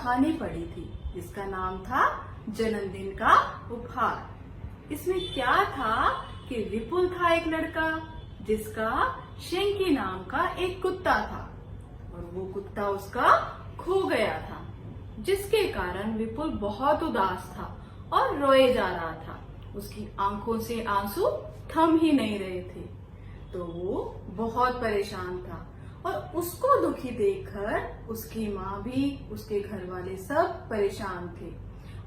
कहानी पढ़ी थी जिसका नाम था जन्मदिन का उपहार। इसमें क्या था कि विपुल था एक लड़का जिसका शेंकी नाम का एक कुत्ता था और वो कुत्ता उसका खो गया था, जिसके कारण विपुल बहुत उदास था और रोए जा रहा था। उसकी आंखों से आंसू थम ही नहीं रहे थे, तो वो बहुत परेशान था और उसको दुखी देखकर उसकी माँ भी, उसके घर वाले सब परेशान थे।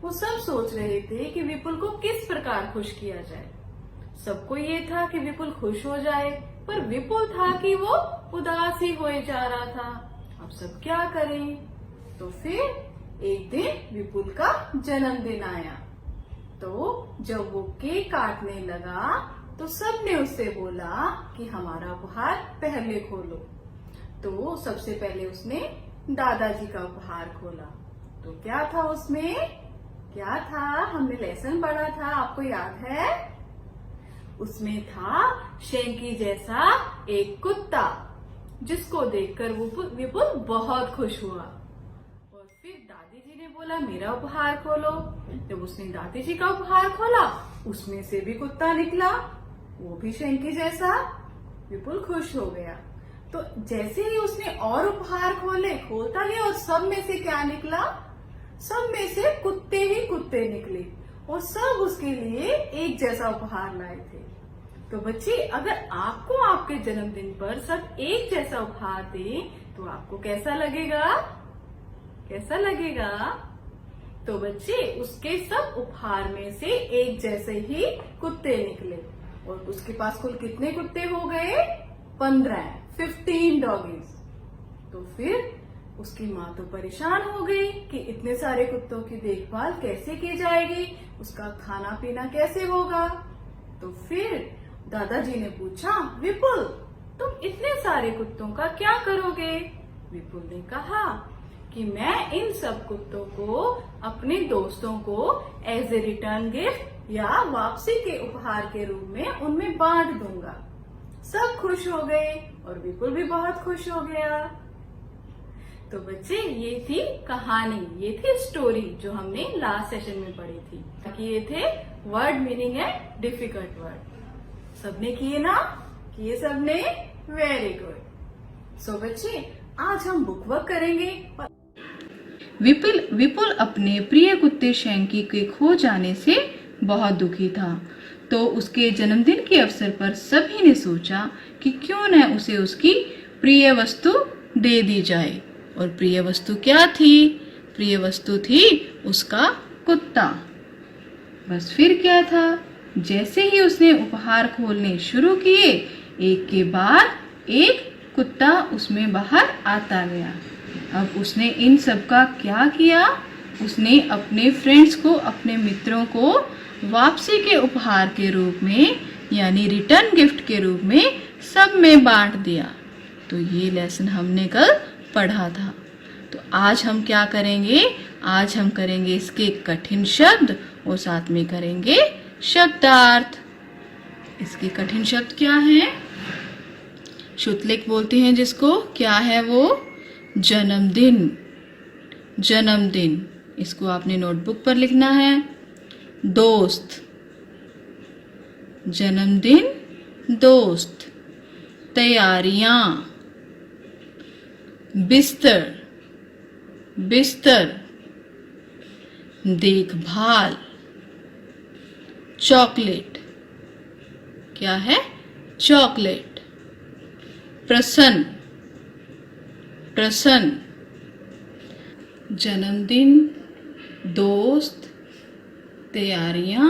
वो सब सोच रहे थे कि विपुल को किस प्रकार खुश किया जाए। सबको ये था कि विपुल खुश हो जाए, पर विपुल था कि वो उदास ही होए जा रहा था। अब सब क्या करें? तो फिर एक दिन विपुल का जन्मदिन आया, तो जब वो केक काटने लगा तो सबने उससे बोला कि हमारा उपहार पहले खोलो। तो सबसे पहले उसने दादाजी का उपहार खोला। तो क्या था उसमें? क्या था? हमने लेसन पढ़ा था, आपको याद है? उसमें था शेंकी जैसा एक कुत्ता, जिसको देखकर विपुल बहुत खुश हुआ। और फिर दादी जी ने बोला मेरा उपहार खोलो। जब उसने दादी जी का उपहार खोला, उसमें से भी कुत्ता निकला, वो भी शेंकी जैसा। विपुल खुश हो गया। तो जैसे ही उसने और उपहार खोलता गया और सब में से क्या निकला? सब में से कुत्ते ही कुत्ते निकले और सब उसके लिए एक जैसा उपहार लाए थे। तो बच्चे, अगर आपको आपके जन्मदिन पर सब एक जैसा उपहार दे तो आपको कैसा लगेगा? कैसा लगेगा? तो बच्चे, उसके सब उपहार में से एक जैसे ही कुत्ते निकले और उसके पास कुल कितने कुत्ते हो गए? 15 डॉगीज। तो फिर उसकी माँ तो परेशान हो गई कि इतने सारे कुत्तों की देखभाल कैसे की जाएगी, उसका खाना पीना कैसे होगा। तो फिर दादाजी ने पूछा, विपुल तुम इतने सारे कुत्तों का क्या करोगे? विपुल ने कहा कि मैं इन सब कुत्तों को अपने दोस्तों को एज ए रिटर्न गिफ्ट या वापसी के उपहार के रूप में उनमें बांट दूंगा। सब खुश हो गए और विपुल भी बहुत खुश हो गया। तो बच्चे, ये थी कहानी, ये थी स्टोरी जो हमने लास्ट सेशन में पढ़ी थी। कि ये थे word meaning and difficult word. सबने किए ना? किए सबने? Very good. सो बच्चे, आज हम बुक वर्क करेंगे। विपुल अपने प्रिय कुत्ते शेंकी के खो जाने से बहुत दुखी था, तो उसके जन्मदिन के अवसर पर सभी ने सोचा कि क्यों न उसे उसकी प्रिय वस्तु दे दी जाए। और प्रिय वस्तु क्या थी? प्रिय वस्तु थी उसका कुत्ता। बस फिर क्या था? जैसे ही उसने उपहार खोलने शुरू किए, एक के बाद एक कुत्ता उसमें बाहर आता गया। अब उसने इन सब का क्या किया? उसने अपने फ्रेंड्स को, अपने मित्रों को वापसी के उपहार के रूप में, यानी रिटर्न गिफ्ट के रूप में सब में बांट दिया। तो ये लेसन हमने कल पढ़ा था। तो आज हम क्या करेंगे? आज हम करेंगे इसके कठिन शब्द और साथ में करेंगे शब्दार्थ। इसके कठिन शब्द क्या हैं? शुतलेख बोलते हैं जिसको। क्या है वो? जन्मदिन। जन्मदिन, इसको आपने नोटबुक पर लिखना है। दोस्त, जन्मदिन दोस्त। तैयारियां, बिस्तर, बिस्तर। देखभाल, चॉकलेट। क्या है? चॉकलेट। प्रसन्न, प्रसन्न। जन्मदिन, दोस्त, तैयारियां,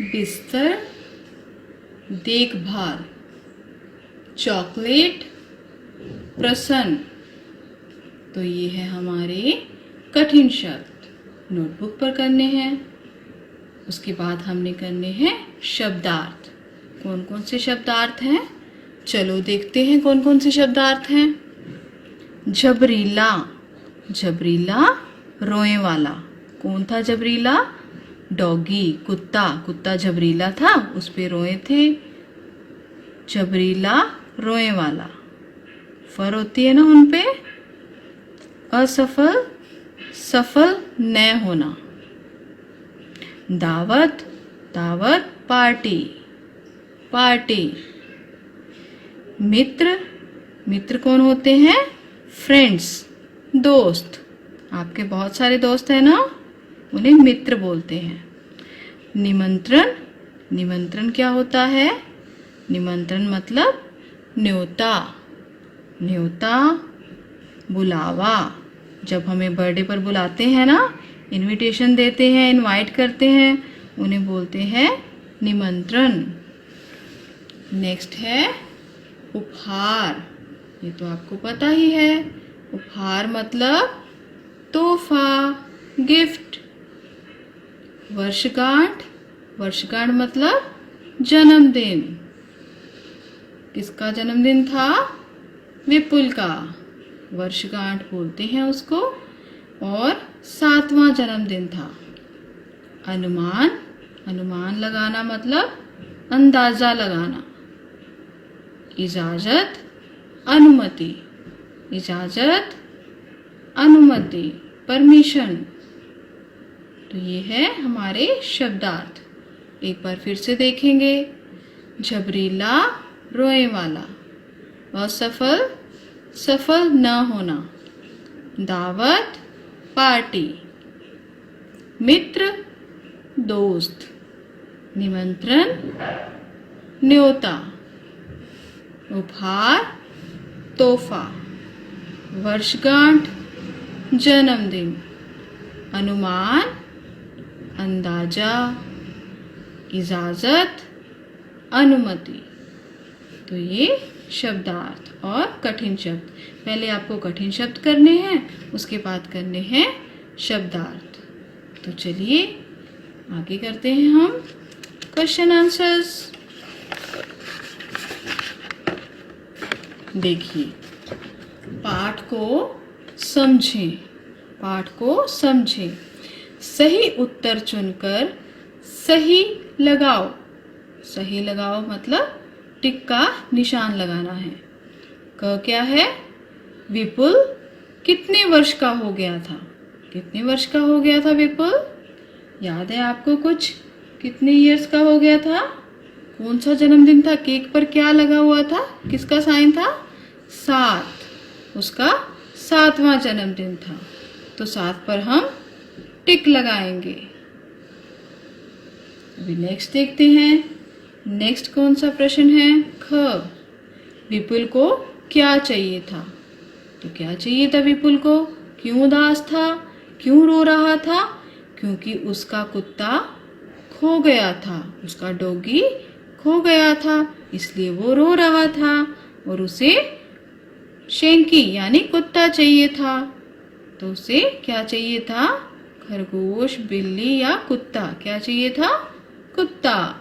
बिस्तर, देखभाल, चॉकलेट, प्रसन्न। तो ये है हमारे कठिन शब्द। नोटबुक पर करने हैं। उसके बाद हमने करने हैं शब्दार्थ। कौन कौन से शब्दार्थ हैं? चलो देखते हैं कौन कौन से शब्दार्थ हैं। झबरीला, झबरीला रोए वाला। कौन था झबरीला? डॉगी, कुत्ता। कुत्ता झबरीला था, उस पे रोए थे। झबरीला रोए वाला। फर होती है ना उन पे। असफल सफल न होना। दावत, दावत पार्टी, पार्टी। मित्र, मित्र कौन होते हैं? फ्रेंड्स, दोस्त। आपके बहुत सारे दोस्त हैं ना, उन्हें मित्र बोलते हैं। निमंत्रण, निमंत्रण क्या होता है? निमंत्रण मतलब न्योता, न्योता, बुलावा। जब हमें बर्थडे पर बुलाते हैं ना, इनविटेशन देते हैं, इनवाइट करते हैं, उन्हें बोलते हैं निमंत्रण। नेक्स्ट है उपहार। ये तो आपको पता ही है। उपहार मतलब तोहफा, गिफ्ट। वर्षगांठ, वर्षगांठ मतलब जन्मदिन। किसका जन्मदिन था? विपुल का। वर्षगांठ बोलते हैं उसको। और 7वां जन्मदिन था। अनुमान, अनुमान लगाना मतलब अंदाजा लगाना। इजाजत, अनुमति, इजाजत, अनुमति, परमिशन। तो ये है हमारे शब्दार्थ। एक बार फिर से देखेंगे। झबरीला, रोए वाला। असफल, सफल न होना। दावत, पार्टी। मित्र, दोस्त। निमंत्रण, न्योता। उपहार, तोहफा। वर्षगांठ, जन्मदिन। अनुमान, अंदाजा। इजाजत, अनुमति। तो ये शब्दार्थ और कठिन शब्द। पहले आपको कठिन शब्द करने हैं, उसके बाद करने हैं शब्दार्थ। तो चलिए आगे करते हैं हम क्वेश्चन आंसर्स। देखिए, पाठ को समझें, पाठ को समझें। सही उत्तर चुनकर सही लगाओ। सही लगाओ मतलब टिक का निशान लगाना है। क क्या है? विपुल कितने वर्ष का हो गया था? कितने वर्ष का हो गया था विपुल? याद है आपको कुछ? कितने इयर्स का हो गया था? कौन सा जन्मदिन था? केक पर क्या लगा हुआ था? किसका साइन था? 7। उसका 7वां जन्मदिन था। तो 7 पर हम टिक लगाएंगे। अभी नेक्स्ट देखते हैं। नेक्स्ट कौन सा प्रश्न है? ख। विपुल को क्या चाहिए था? तो क्या चाहिए था विपुल को? क्यों उदास था? क्यों रो रहा था? क्योंकि उसका कुत्ता खो गया था। उसका डॉगी खो गया था, इसलिए वो रो रहा था। और उसे शेंकी यानी कुत्ता चाहिए था। तो उसे क्या चाहिए था? खरगोश, बिल्ली या कुत्ता? क्या चाहिए था? कुत्ता।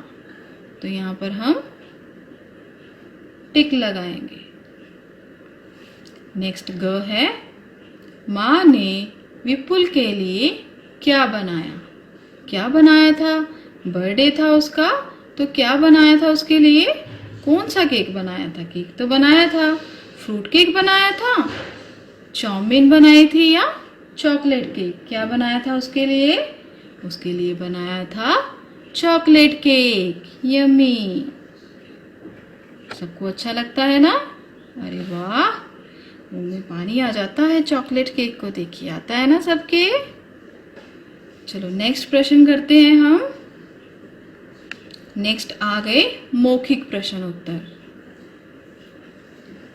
तो यहाँ पर हम टिक लगाएंगे। नेक्स्ट ग है। माँ ने विपुल के लिए क्या बनाया? क्या बनाया था? बर्थडे था उसका, तो क्या बनाया था उसके लिए? कौन सा केक बनाया था? केक तो बनाया था। फ्रूट केक बनाया था, चाउमीन बनाई थी या चॉकलेट केक? क्या बनाया था उसके लिए? उसके लिए बनाया था चॉकलेट केक। यम्मी। सबको अच्छा लगता है ना? अरे वाह, मुंह में पानी आ जाता है चॉकलेट केक को देखिए। आता है ना सबके? चलो नेक्स्ट प्रश्न करते हैं हम। नेक्स्ट आ गए मौखिक प्रश्न उत्तर।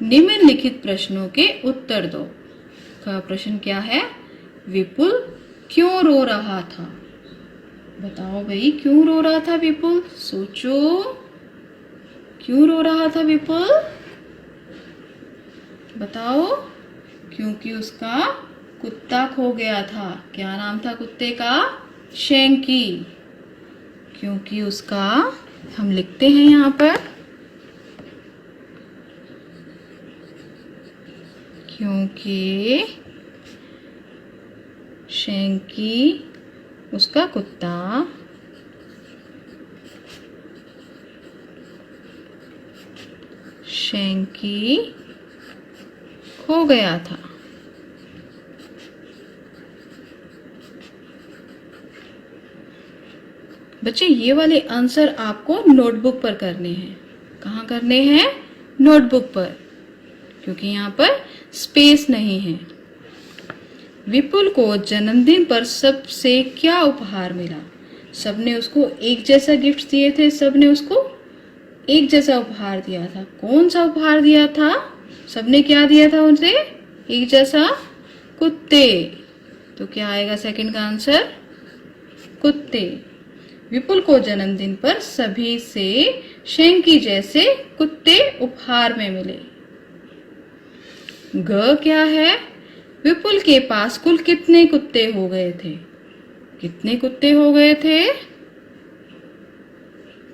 निम्नलिखित प्रश्नों के उत्तर दो। का प्रश्न क्या है? विपुल क्यों रो रहा था? बताओ भाई, क्यों रो रहा था विपुल? सोचो, क्यों रो रहा था विपुल? बताओ। क्योंकि उसका कुत्ता खो गया था। क्या नाम था कुत्ते का? शेंकी। क्योंकि उसका, हम लिखते हैं यहाँ पर, क्योंकि शेंकी उसका कुत्ता शेंकी खो गया था। बच्चे ये वाले आंसर आपको नोटबुक पर करने हैं। कहाँ करने हैं? नोटबुक पर, क्योंकि यहाँ पर स्पेस नहीं है। विपुल को जन्मदिन पर सबसे क्या उपहार मिला? सबने उसको एक जैसा गिफ्ट दिए थे, सबने उसको एक जैसा उपहार दिया था। कौन सा उपहार दिया था? सबने क्या दिया था उनसे? एक जैसा कुत्ते। तो क्या आएगा सेकंड का आंसर? कुत्ते। विपुल को जन्मदिन पर सभी से शेंकी जैसे कुत्ते उपहार में मिले। ग क्या है? विपुल के पास कुल कितने कुत्ते हो गए थे? कितने कुत्ते हो गए थे?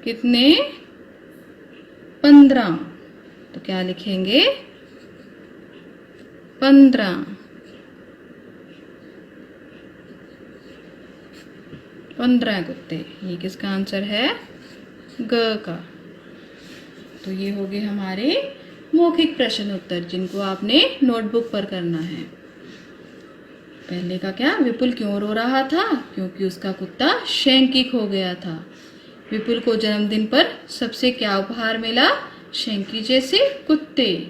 कितने? 15। तो क्या लिखेंगे? 15। 15 कुत्ते। ये किसका आंसर है? ग का। तो ये हो गए हमारे मौखिक प्रश्न उत्तर, जिनको आपने नोटबुक पर करना है। पहले का क्या? विपुल क्यों रो रहा था? क्योंकि उसका कुत्ता शेंकी खो गया था। विपुल को जन्मदिन पर सबसे क्या उपहार मिला? शेंकी जैसे कुत्ते।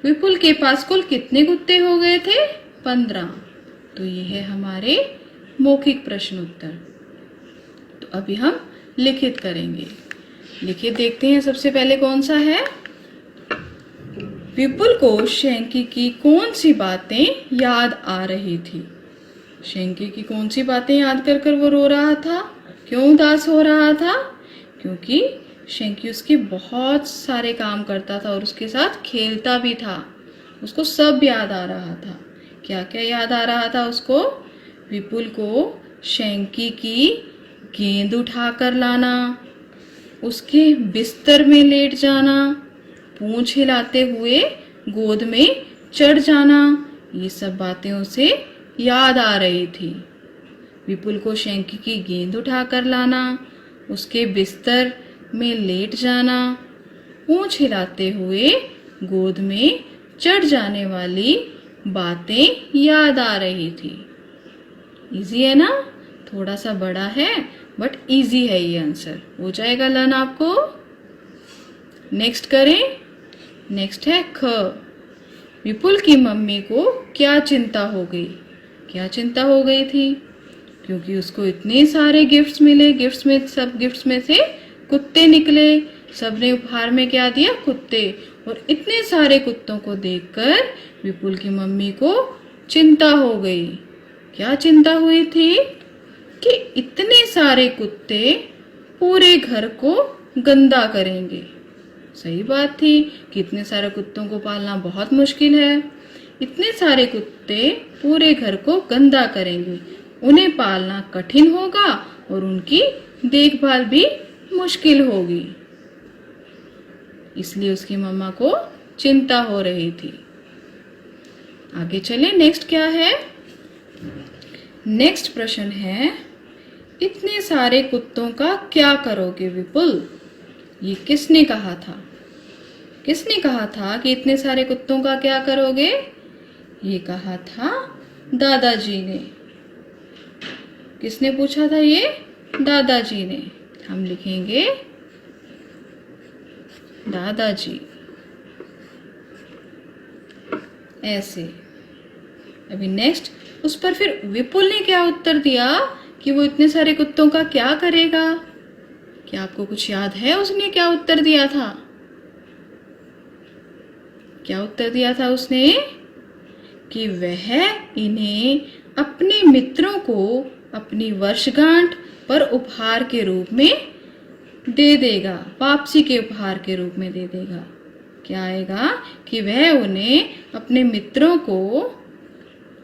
विपुल के पास कुल कितने कुत्ते हो गए थे? 15। तो ये है हमारे मौखिक प्रश्न उत्तर। तो अभी हम लिखित करेंगे। लिखित देखते हैं सबसे पहले कौन सा है। विपुल को शेंकी की कौन सी बातें याद आ रही थी? शेंकी की कौन सी बातें याद कर कर वो रो रहा था? क्यों उदास हो रहा था? क्योंकि शेंकी उसके बहुत सारे काम करता था और उसके साथ खेलता भी था। उसको सब याद आ रहा था। क्या क्या याद आ रहा था उसको? विपुल को शेंकी की गेंद उठाकर लाना, उसके बिस्तर में लेट जाना, पूंछ हिलाते हुए गोद में चढ़ जाना, ये सब बातें उसे याद आ रही थी। विपुल को शेंकी की गेंद उठाकर लाना, उसके बिस्तर में लेट जाना, पूंछ हिलाते हुए गोद में चढ़ जाने वाली बातें याद आ रही थी। इजी है ना? थोड़ा सा बड़ा है बट इजी है ये आंसर। हो जाएगा लर्न आपको। नेक्स्ट करें। नेक्स्ट है ख। विपुल की मम्मी को क्या चिंता हो गई? क्या चिंता हो गई थी? क्योंकि उसको इतने सारे गिफ्ट्स मिले। गिफ्ट्स में से कुत्ते निकले। सबने उपहार में क्या दिया? कुत्ते। और इतने सारे कुत्तों को देखकर विपुल की मम्मी को चिंता हो गई। क्या चिंता हुई थी? कि इतने सारे कुत्ते पूरे घर को गंदा करेंगे। सही बात थी कि इतने सारे कुत्तों को पालना बहुत मुश्किल है। इतने सारे कुत्ते पूरे घर को गंदा करेंगे, उन्हें पालना कठिन होगा और उनकी देखभाल भी मुश्किल होगी। इसलिए उसकी मम्मा को चिंता हो रही थी। आगे चले। नेक्स्ट क्या है? नेक्स्ट प्रश्न है, इतने सारे कुत्तों का क्या करोगे विपुल? ये किसने कहा था? किसने कहा था कि इतने सारे कुत्तों का क्या करोगे? ये कहा था दादाजी ने। किसने पूछा था ये? दादाजी ने। हम लिखेंगे दादाजी ऐसे। अभी नेक्स्ट, उस पर फिर विपुल ने क्या उत्तर दिया कि वो इतने सारे कुत्तों का क्या करेगा? क्या आपको कुछ याद है उसने क्या उत्तर दिया था? क्या उत्तर दिया था उसने? कि वह इन्हें अपने मित्रों को अपनी वर्षगांठ पर उपहार के रूप में दे देगा, वापसी के उपहार के रूप में दे देगा। क्या आएगा? कि वह उन्हें अपने मित्रों को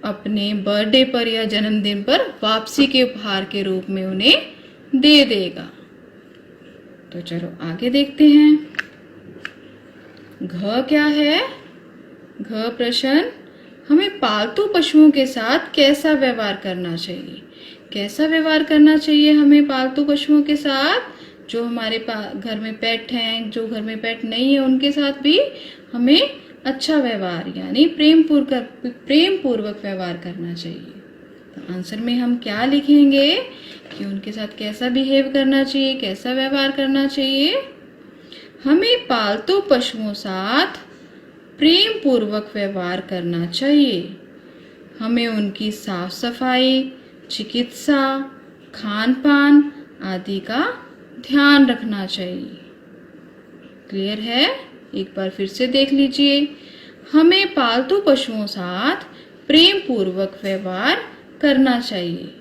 अपने बर्थडे पर या जन्मदिन पर वापसी के उपहार के रूप में उन्हें दे देगा। तो चलो आगे देखते हैं। घ क्या है? घ प्रश्न, हमें पालतू पशुओं के साथ कैसा व्यवहार करना चाहिए? कैसा व्यवहार करना चाहिए हमें पालतू पशुओं के साथ? जो हमारे घर में पेट हैं, जो घर में पेट नहीं है, उनके साथ भी हमें अच्छा व्यवहार यानी प्रेम पूर्वक व्यवहार करना चाहिए। तो आंसर में हम क्या लिखेंगे कि उनके साथ कैसा बिहेव करना चाहिए, कैसा व्यवहार करना चाहिए। हमें पालतू पशुओं साथ प्रेम पूर्वक व्यवहार करना चाहिए। हमें उनकी साफ सफाई, चिकित्सा, खान पान आदि का ध्यान रखना चाहिए। क्लियर है? एक बार फिर से देख लीजिए। हमें पालतू पशुओं साथ प्रेम पूर्वक व्यवहार करना चाहिए।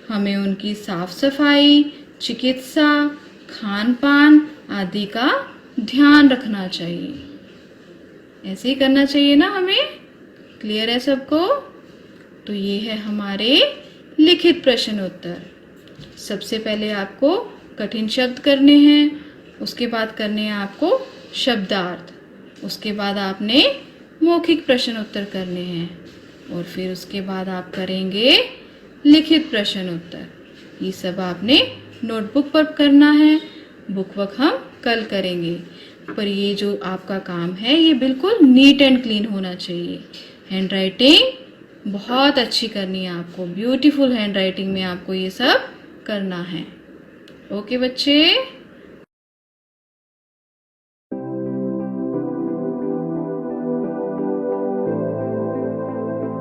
हमें उनकी साफ सफाई, चिकित्सा, खान पान आदि का ध्यान रखना चाहिए। ऐसे ही करना चाहिए ना हमें। क्लियर है सबको? तो ये है हमारे लिखित प्रश्न उत्तर। सबसे पहले आपको कठिन शब्द करने हैं, उसके बाद करने हैं आपको शब्दार्थ, उसके बाद आपने मौखिक प्रश्न उत्तर करने हैं और फिर उसके बाद आप करेंगे लिखित प्रश्न उत्तर। ये सब आपने नोटबुक पर करना है। बुक वर्क हम कल करेंगे, पर ये जो आपका काम है ये बिल्कुल नीट एंड क्लीन होना चाहिए। हैंड राइटिंग बहुत अच्छी करनी है आपको, ब्यूटीफुल हैंड राइटिंग में आपको ये सब करना है। ओके बच्चे।